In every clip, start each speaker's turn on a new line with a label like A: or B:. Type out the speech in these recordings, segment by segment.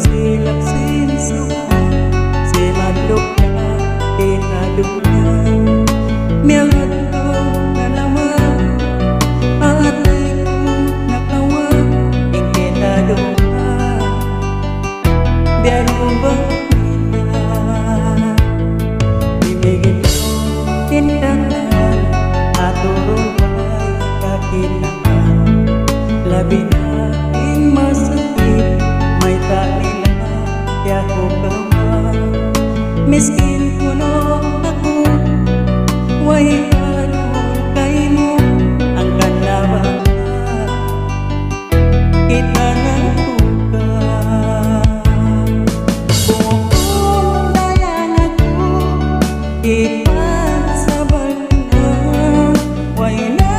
A: silaksin suha si madlok na kinadugay miangat ko nalaman atay ko nakawag ing kinadugay biaro ba nila bibigin ko tindahan aturong ay kakinaan labi na ing masakit may tanila yako kaman miskin kuno ako way anong kay mo ang kanabahan kita ng tukan buong dayan ako ipasabag na way na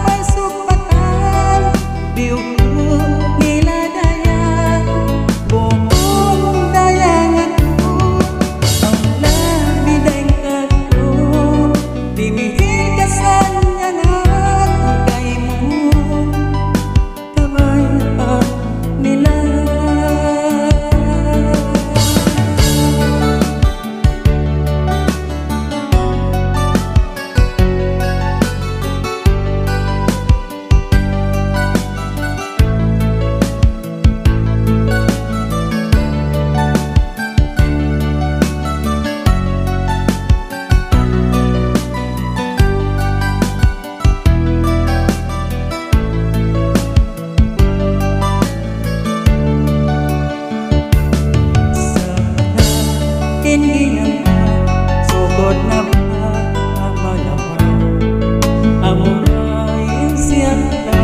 A: pasupatan biyok ko nila dayan buong dayan ako ang labidang kako dimihil ka sa nyangat kay mo kabayaan nila hindi naman sugod na ba malaman ang murahin siya na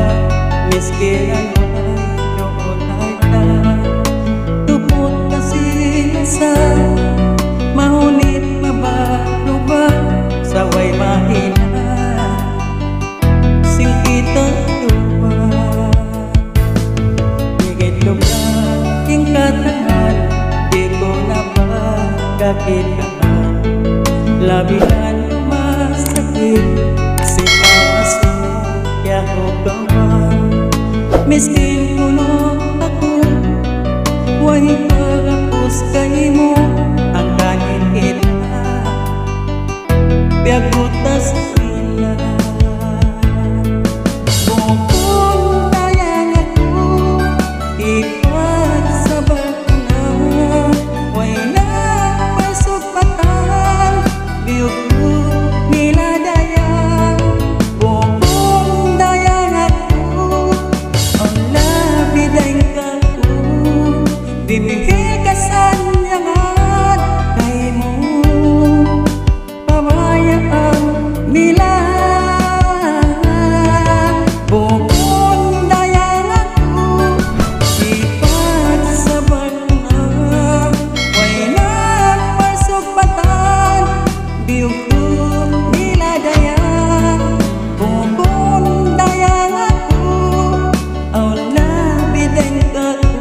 A: miskin ang ay noon ay na tupot kasi nasa mahunit mabalo ba sa way mahina singkitan tuwa higit lugar king katahan di ko na ba kakitaan labihan masakit si paso yako kaman miskin kuno ako way pagapos kay mo ang kanin kita biagutas sila buong dayan ako ipagsabag na way na pasupatan biyok ko nila dayan buong dayan ako ang labidang kako dimihil ka sa nyangat kay mo pabayaan nila buong dayan ako ipagsabag na way na pasupatan biyok ko nila dayan buong dayan ako ang labidang kako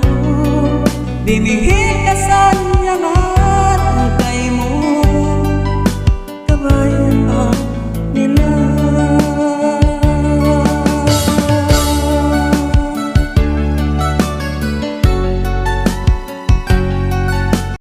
A: dimihil ka sa nyangat